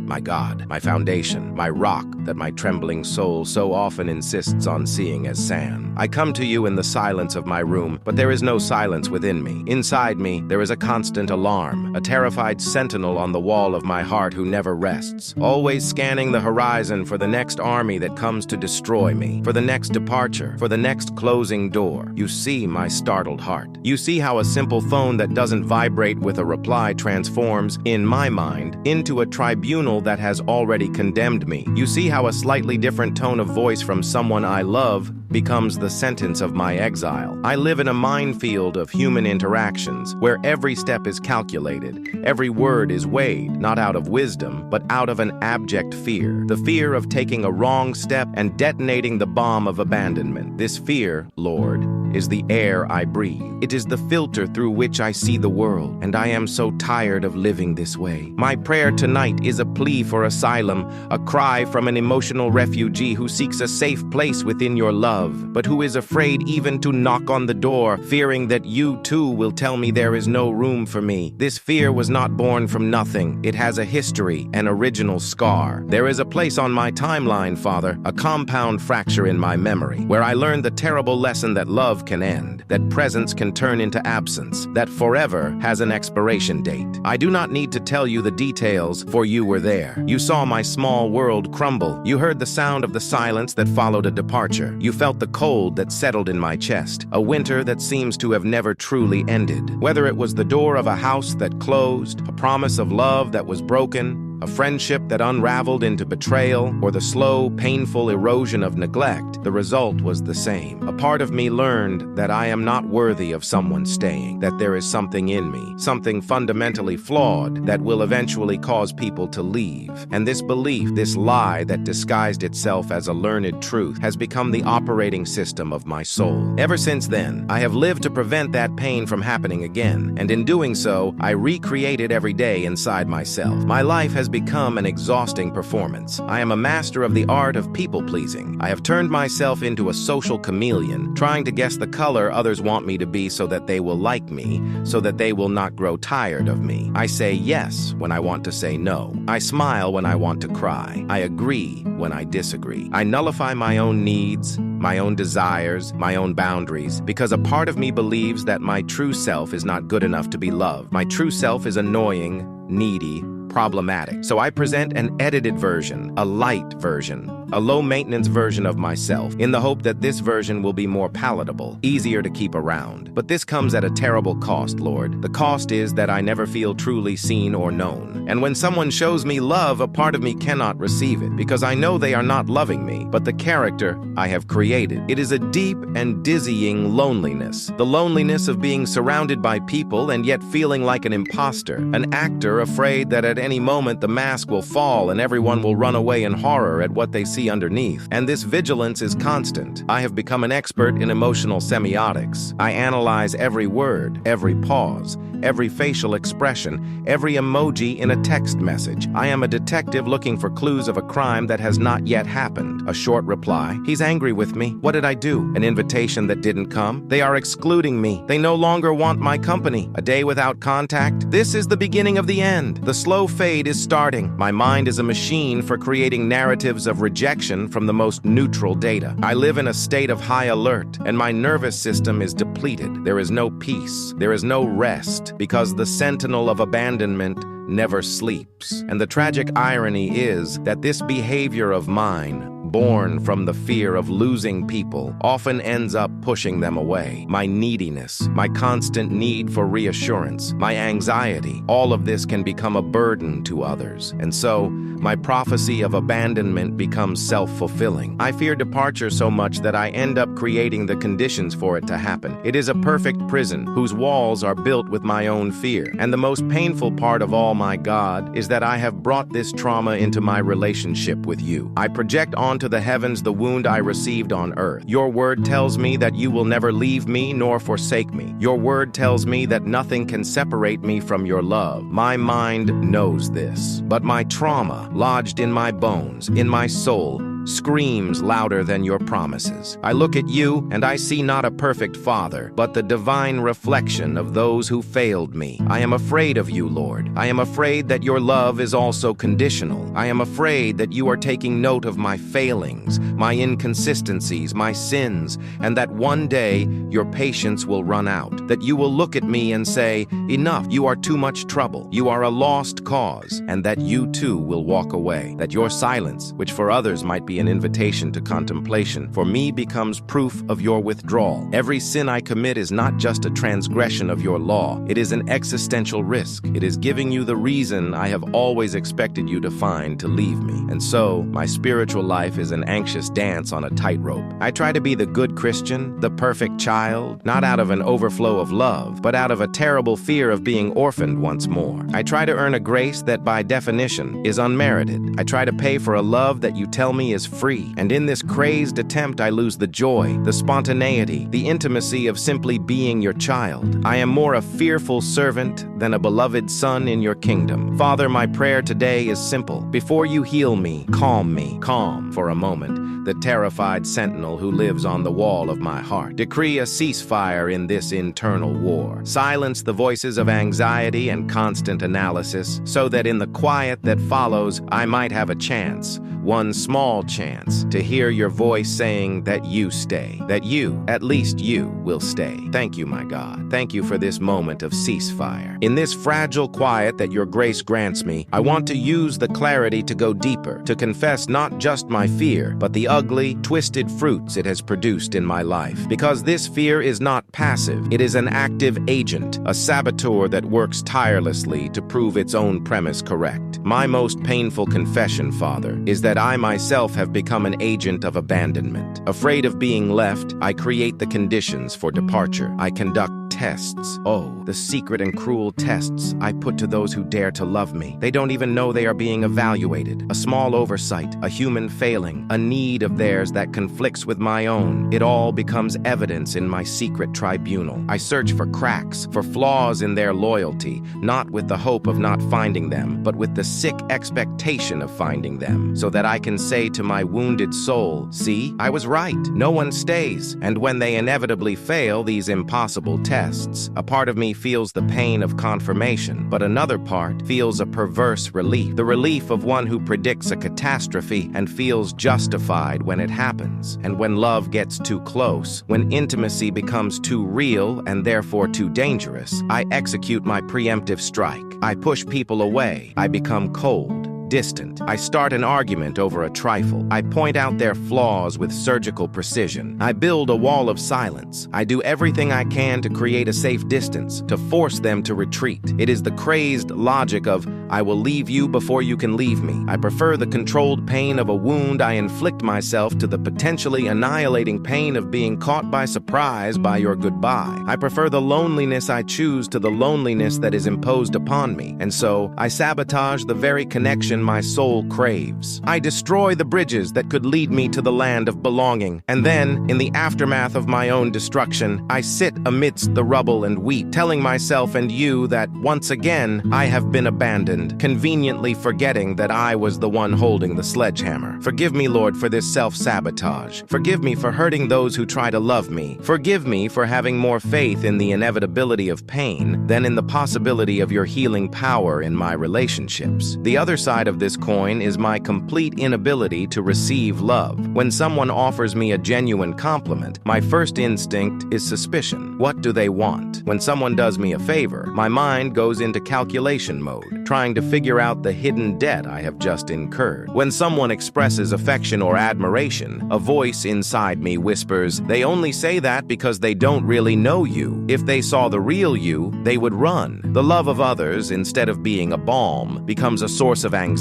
my God, my foundation, my rock that my trembling soul so often insists on seeing as sand. I come to you in the silence of my room, but there is no silence within me. Inside me, there is a constant alarm, a terrified sentinel on the wall of my heart who never rests, always scanning the horizon for the next army that comes to destroy me, for the next departure, for the next closing door. You see my startled heart. You see how a simple phone that doesn't vibrate with a reply transforms, in my mind, into a tribunal that has already condemned me. You see how a slightly different tone of voice from someone I love becomes the sentence of my exile. I live in a minefield of human interactions where every step is calculated, every word is weighed, not out of wisdom, but out of an abject fear. The fear of taking a wrong step and detonating the bomb of abandonment. This fear, Lord, is the air I breathe. It is the filter through which I see the world, and I am so tired of living this way. My prayer tonight is a plea for asylum, a cry from an emotional refugee who seeks a safe place within your love, but who is afraid even to knock on the door, fearing that you too will tell me there is no room for me. This fear was not born from nothing. It has a history, an original scar. There is a place on my timeline, Father, a compound fracture in my memory, where I learned the terrible lesson that love can end, that presence can turn into absence, that forever has an expiration date. I do not need to tell you the details, for you were there. You saw my small world crumble. You heard the sound of the silence that followed a departure. You felt the cold that settled in my chest, a winter that seems to have never truly ended. Whether it was the door of a house that closed, a promise of love that was broken, a friendship that unraveled into betrayal, or the slow, painful erosion of neglect, the result was the same. A part of me learned that I am not worthy of someone staying, that there is something in me, something fundamentally flawed that will eventually cause people to leave. And this belief, this lie that disguised itself as a learned truth, has become the operating system of my soul. Ever since then, I have lived to prevent that pain from happening again, and in doing so, I recreate it every day inside myself. My life has become an exhausting performance. I am a master of the art of people-pleasing. I have turned myself into a social chameleon, trying to guess the color others want me to be so that they will like me, so that they will not grow tired of me. I say yes when I want to say no. I smile when I want to cry. I agree when I disagree. I nullify my own needs, my own desires, my own boundaries, because a part of me believes that my true self is not good enough to be loved. My true self is annoying, needy, problematic. So I present an edited version, a light version, a low-maintenance version of myself, in the hope that this version will be more palatable, easier to keep around. But this comes at a terrible cost, Lord. The cost is that I never feel truly seen or known. And when someone shows me love, a part of me cannot receive it, because I know they are not loving me, but the character I have created. It is a deep and dizzying loneliness. The loneliness of being surrounded by people and yet feeling like an imposter, an actor afraid that at any moment the mask will fall and everyone will run away in horror at what they see underneath. And this vigilance is constant. I have become an expert in emotional semiotics. I analyze every word, every pause, every facial expression, every emoji in a text message. I am a detective looking for clues of a crime that has not yet happened. A short reply. He's angry with me. What did I do? An invitation that didn't come? They are excluding me. They no longer want my company. A day without contact? This is the beginning of the end. The slow fade is starting. My mind is a machine for creating narratives of rejection from the most neutral data. I live in a state of high alert, and my nervous system is depleted. There is no peace. There is no rest, because the sentinel of abandonment never sleeps. And the tragic irony is that this behavior of mine, born from the fear of losing people, often ends up pushing them away. My neediness, my constant need for reassurance, my anxiety, all of this can become a burden to others. And so, my prophecy of abandonment becomes self-fulfilling. I fear departure so much that I end up creating the conditions for it to happen. It is a perfect prison whose walls are built with my own fear. And the most painful part of all, my God, is that I have brought this trauma into my relationship with you. I project onto the heavens the wound I received on earth. Your word tells me that you will never leave me nor forsake me. Your word tells me that nothing can separate me from your love. My mind knows this, but my trauma, lodged in my bones, in my soul, screams louder than your promises. I look at you, and I see not a perfect father, but the divine reflection of those who failed me. I am afraid of you, Lord. I am afraid that your love is also conditional. I am afraid that you are taking note of my failings, my inconsistencies, my sins, and that one day your patience will run out, that you will look at me and say, "Enough, you are too much trouble. You are a lost cause," and that you too will walk away, that your silence, which for others might be an invitation to contemplation, for me becomes proof of your withdrawal. Every sin I commit is not just a transgression of your law. It is an existential risk. It is giving you the reason I have always expected you to find to leave me. And so, my spiritual life is an anxious dance on a tightrope. I try to be the good Christian, the perfect child, not out of an overflow of love, but out of a terrible fear of being orphaned once more. I try to earn a grace that by definition is unmerited. I try to pay for a love that you tell me is free. And in this crazed attempt, I lose the joy, the spontaneity, the intimacy of simply being your child. I am more a fearful servant than a beloved son in your kingdom. Father, my prayer today is simple. Before you heal me, calm for a moment, the terrified sentinel who lives on the wall of my heart. Decree a ceasefire in this internal war. Silence the voices of anxiety and constant analysis, so that in the quiet that follows, I might have a chance, one small chance, to hear your voice saying that you stay, that you, at least you, will stay. Thank you, my God. Thank you for this moment of ceasefire. In this fragile quiet that your grace grants me, I want to use the clarity to go deeper, to confess not just my fear, but the ugly, twisted fruits it has produced in my life. Because this fear is not passive, it is an active agent, a saboteur that works tirelessly to prove its own premise correct. My most painful confession, Father, is that I myself have become an agent of abandonment. Afraid of being left, I create the conditions for departure. I conduct tests. Oh, the secret and cruel tests I put to those who dare to love me. They don't even know they are being evaluated. A small oversight, a human failing, a need of theirs that conflicts with my own. It all becomes evidence in my secret tribunal. I search for cracks, for flaws in their loyalty, not with the hope of not finding them, but with the sick expectation of finding them, so that I can say to my wounded soul, "See, I was right. No one stays." And when they inevitably fail these impossible tests, a part of me feels the pain of confirmation, but another part feels a perverse relief, the relief of one who predicts a catastrophe and feels justified when it happens. And when love gets too close, when intimacy becomes too real and therefore too dangerous, I execute my preemptive strike. I push people away. I become cold, distant. I start an argument over a trifle. I point out their flaws with surgical precision. I build a wall of silence. I do everything I can to create a safe distance, to force them to retreat. It is the crazed logic of, "I will leave you before you can leave me." I prefer the controlled pain of a wound I inflict myself to the potentially annihilating pain of being caught by surprise by your goodbye. I prefer the loneliness I choose to the loneliness that is imposed upon me. And so, I sabotage the very connection my soul craves. I destroy the bridges that could lead me to the land of belonging. And then, in the aftermath of my own destruction, I sit amidst the rubble and weep, telling myself and you that, once again, I have been abandoned, conveniently forgetting that I was the one holding the sledgehammer. Forgive me, Lord, for this self-sabotage. Forgive me for hurting those who try to love me. Forgive me for having more faith in the inevitability of pain than in the possibility of your healing power in my relationships. The other side of this coin is my complete inability to receive love. When someone offers me a genuine compliment, my first instinct is suspicion. What do they want? When someone does me a favor, my mind goes into calculation mode, trying to figure out the hidden debt I have just incurred. When someone expresses affection or admiration, a voice inside me whispers, "They only say that because they don't really know you. If they saw the real you, they would run." The love of others, instead of being a balm, becomes a source of anxiety,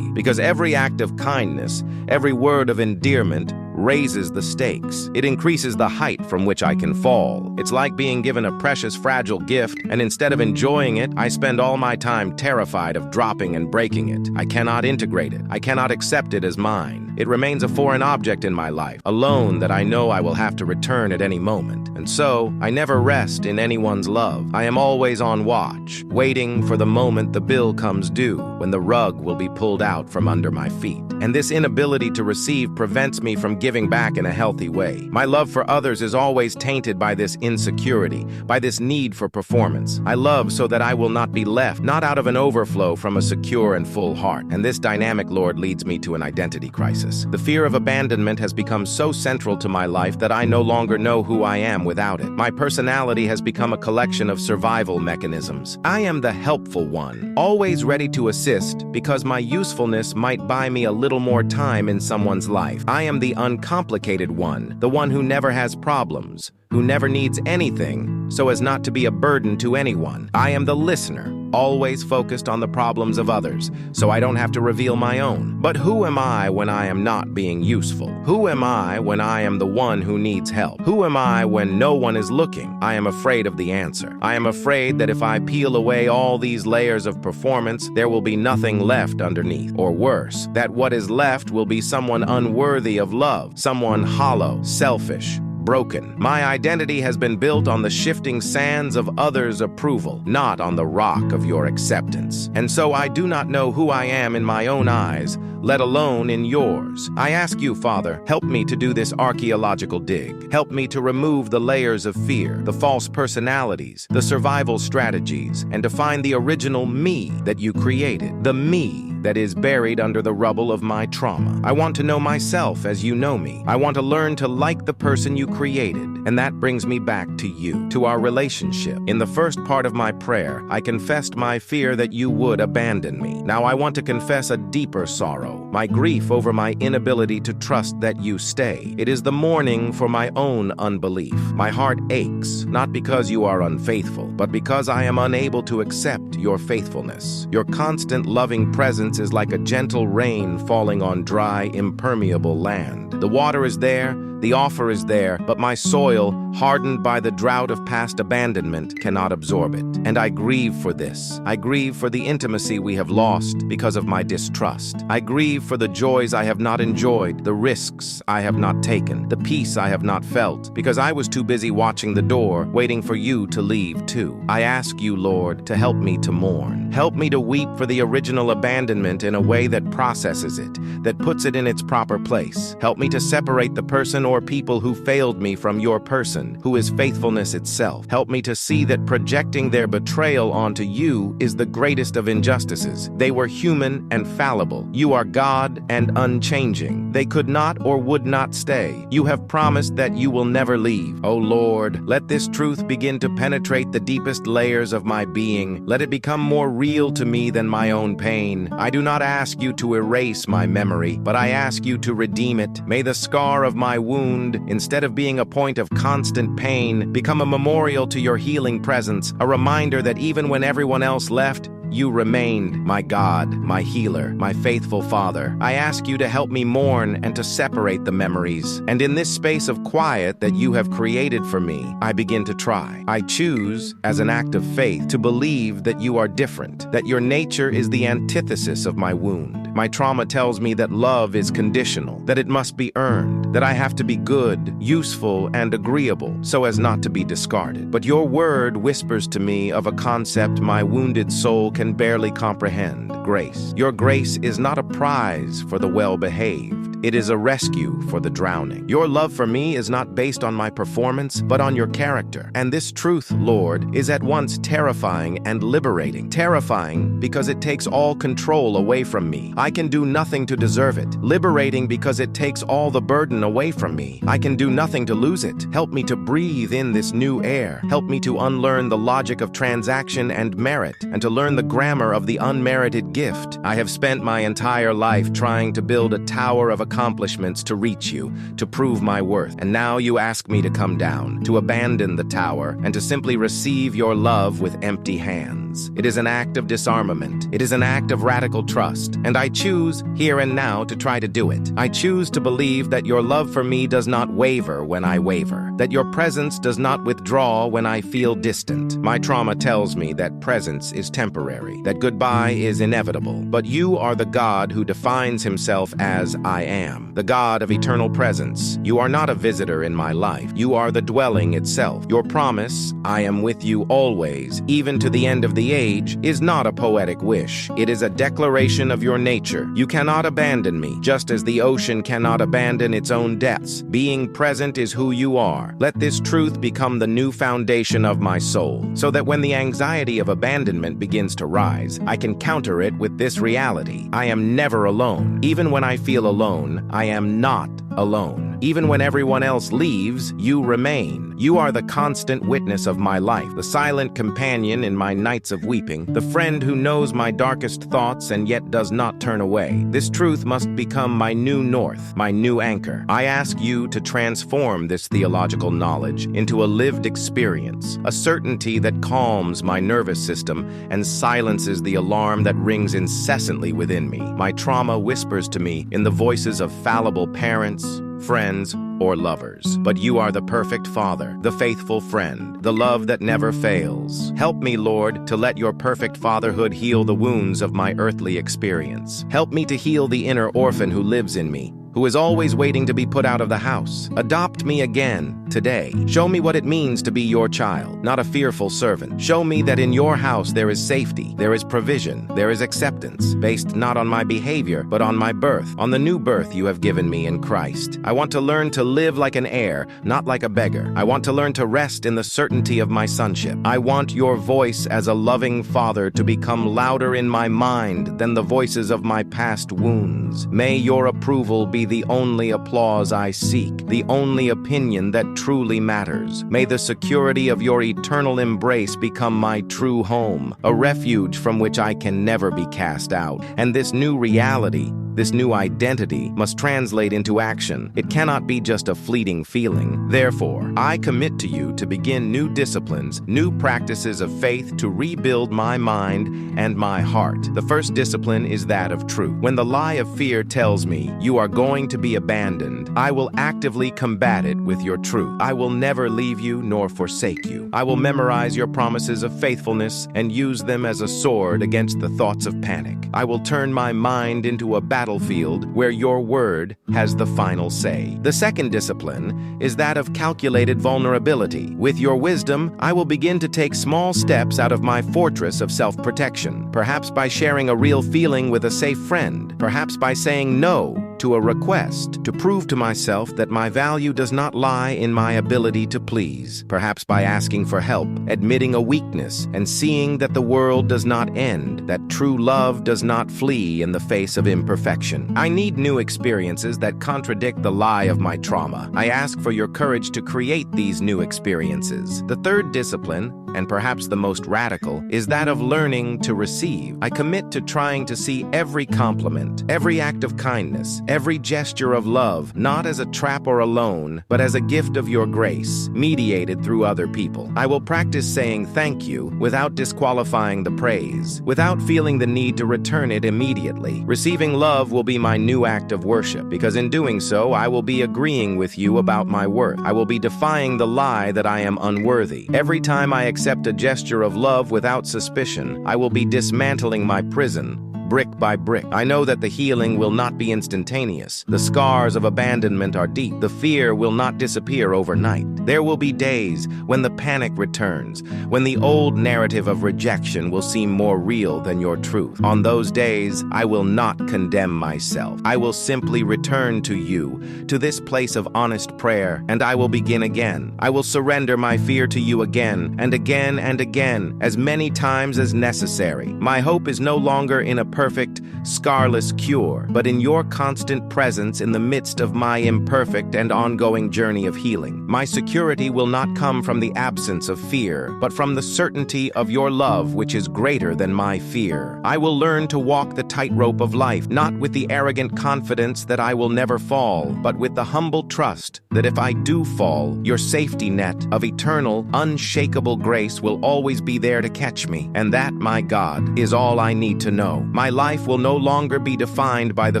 because every act of kindness, every word of endearment, raises the stakes. It increases the height from which I can fall. It's like being given a precious, fragile gift, and instead of enjoying it, I spend all my time terrified of dropping and breaking it. I cannot integrate it. I cannot accept it as mine. It remains a foreign object in my life, a loan that I know I will have to return at any moment. And so, I never rest in anyone's love. I am always on watch, waiting for the moment the bill comes due, when the rug will be pulled out from under my feet. And this inability to receive prevents me from giving back in a healthy way. My love for others is always tainted by this insecurity, by this need for performance. I love so that I will not be left, not out of an overflow from a secure and full heart. And this dynamic, Lord, leads me to an identity crisis. The fear of abandonment has become so central to my life that I no longer know who I am without it. My personality has become a collection of survival mechanisms. I am the helpful one, always ready to assist because my usefulness might buy me a little more time in someone's life. I am the uncomplicated one, the one who never has problems, who never needs anything so as not to be a burden to anyone. I am the listener, always focused on the problems of others, so I don't have to reveal my own. But who am I when I am not being useful? Who am I when I am the one who needs help? Who am I when no one is looking? I am afraid of the answer. I am afraid that if I peel away all these layers of performance, there will be nothing left underneath. Or worse, that what is left will be someone unworthy of love, someone hollow, selfish, broken. My identity has been built on the shifting sands of others' approval, not on the rock of your acceptance. And so I do not know who I am in my own eyes, let alone in yours. I ask you, Father, help me to do this archaeological dig. Help me to remove the layers of fear, the false personalities, the survival strategies, and to find the original me that you created, the me that is buried under the rubble of my trauma. I want to know myself as you know me. I want to learn to like the person you created, and that brings me back to you, to our relationship. In the first part of my prayer, I confessed my fear that you would abandon me. Now I want to confess a deeper sorrow, my grief over my inability to trust that you stay. It is the mourning for my own unbelief. My heart aches, not because you are unfaithful, but because I am unable to accept your faithfulness. Your constant loving presence is like a gentle rain falling on dry, impermeable land. The water is there, the offer is there, but my soil, hardened by the drought of past abandonment, cannot absorb it. And I grieve for this. I grieve for the intimacy we have lost because of my distrust. I grieve for the joys I have not enjoyed, the risks I have not taken, the peace I have not felt, because I was too busy watching the door, waiting for you to leave too. I ask you, Lord, to help me to mourn. Help me to weep for the original abandonment in a way that processes it, that puts it in its proper place. Help me to separate the person or people who failed me from your person, who is faithfulness itself. Help me to see that projecting their betrayal onto you is the greatest of injustices. They were human and fallible. You are God and unchanging. They could not or would not stay. You have promised that you will never leave. O Lord, let this truth begin to penetrate the deepest layers of my being. Let it become more real to me than my own pain. I do not ask you to erase my memory, but I ask you to redeem it. May the scar of my wound, instead of being a point of constant pain, become a memorial to your healing presence, a reminder that even when everyone else left, you remained, my God, my healer, my faithful Father. I ask you to help me mourn and to separate the memories. And in this space of quiet that you have created for me, I begin to try. I choose, as an act of faith, to believe that you are different, that your nature is the antithesis of my wound. My trauma tells me that love is conditional, that it must be earned, that I have to be good, useful, and agreeable so as not to be discarded. But your word whispers to me of a concept my wounded soul can barely comprehend: grace. Your grace is not a prize for the well-behaved. It is a rescue for the drowning. Your love for me is not based on my performance, but on your character. And this truth, Lord, is at once terrifying and liberating. Terrifying because it takes all control away from me. I can do nothing to deserve it. Liberating because it takes all the burden away from me. I can do nothing to lose it. Help me to breathe in this new air. Help me to unlearn the logic of transaction and merit, and to learn the grammar of the unmerited gift. I have spent my entire life trying to build a tower of accomplishments to reach you, to prove my worth. And now you ask me to come down, to abandon the tower, and to simply receive your love with empty hands. It is an act of disarmament. It is an act of radical trust. And I choose, here and now, to try to do it. I choose to believe that your love for me does not waver when I waver, that your presence does not withdraw when I feel distant. My trauma tells me that presence is temporary, that goodbye is inevitable. But you are the God who defines himself as I am. am, the God of eternal presence. You are not a visitor in my life. You are the dwelling itself. Your promise, I am with you always, even to the end of the age, is not a poetic wish. It is a declaration of your nature. You cannot abandon me, just as the ocean cannot abandon its own depths. Being present is who you are. Let this truth become the new foundation of my soul, so that when the anxiety of abandonment begins to rise, I can counter it with this reality. I am never alone. Even when I feel alone, I am not alone. Even when everyone else leaves, you remain. You are the constant witness of my life, the silent companion in my nights of weeping, the friend who knows my darkest thoughts and yet does not turn away. This truth must become my new north, my new anchor. I ask you to transform this theological knowledge into a lived experience, a certainty that calms my nervous system and silences the alarm that rings incessantly within me. My trauma whispers to me in the voices of fallible parents, friends, or lovers. But you are the perfect father, the faithful friend, the love that never fails. Help me, Lord, to let your perfect fatherhood heal the wounds of my earthly experience. Help me to heal the inner orphan who lives in me, who is always waiting to be put out of the house. Adopt me again today. Show me what it means to be your child, not a fearful servant. Show me that in your house there is safety, there is provision, there is acceptance, based not on my behavior, but on my birth, on the new birth you have given me in Christ. I want to learn to live like an heir, not like a beggar. I want to learn to rest in the certainty of my sonship. I want your voice as a loving father to become louder in my mind than the voices of my past wounds. May your approval be the only applause I seek, the only opinion that truly matters. May the security of your eternal embrace become my true home, a refuge from which I can never be cast out. And this new reality, this new identity, must translate into action. It cannot be just a fleeting feeling. Therefore, I commit to you to begin new disciplines, new practices of faith to rebuild my mind and my heart. The first discipline is that of truth. When the lie of fear tells me you are going to be abandoned, I will actively combat it with your truth. I will never leave you nor forsake you. I will memorize your promises of faithfulness and use them as a sword against the thoughts of panic. I will turn my mind into a battlefield where your word has the final say. The second discipline is that of calculated vulnerability. With your wisdom, I will begin to take small steps out of my fortress of self-protection, perhaps by sharing a real feeling with a safe friend, perhaps by saying no to a request, to prove to myself that my value does not lie in my ability to please, perhaps by asking for help, admitting a weakness, and seeing that the world does not end, that true love does not flee in the face of imperfection. I need new experiences that contradict the lie of my trauma. I ask for your courage to create these new experiences. The third discipline, and perhaps the most radical, is that of learning to receive. I commit to trying to see every compliment, every act of kindness, every gesture of love, not as a trap or a loan, but as a gift of your grace, mediated through other people. I will practice saying thank you without disqualifying the praise, without feeling the need to return it immediately. Receiving love will be my new act of worship, because in doing so, I will be agreeing with you about my worth. I will be defying the lie that I am unworthy. Every time I accept a gesture of love without suspicion, I will be dismantling my prison, brick by brick. I know that the healing will not be instantaneous. The scars of abandonment are deep. The fear will not disappear overnight. There will be days when the panic returns, when the old narrative of rejection will seem more real than your truth. On those days, I will not condemn myself. I will simply return to you, to this place of honest prayer, and I will begin again. I will surrender my fear to you again and again and again, as many times as necessary. My hope is no longer in a perfect, scarless cure, but in your constant presence in the midst of my imperfect and ongoing journey of healing. My security will not come from the absence of fear, but from the certainty of your love, which is greater than my fear. I will learn to walk the tightrope of life, not with the arrogant confidence that I will never fall, but with the humble trust that if I do fall, your safety net of eternal, unshakable grace will always be there to catch me. And that, my God, is all I need to know. My life will no longer be defined by the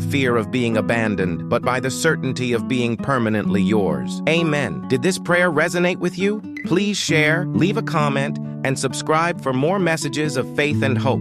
fear of being abandoned, but by the certainty of being permanently yours. Amen. Did this prayer resonate with you? Please share, leave a comment, and subscribe for more messages of faith and hope.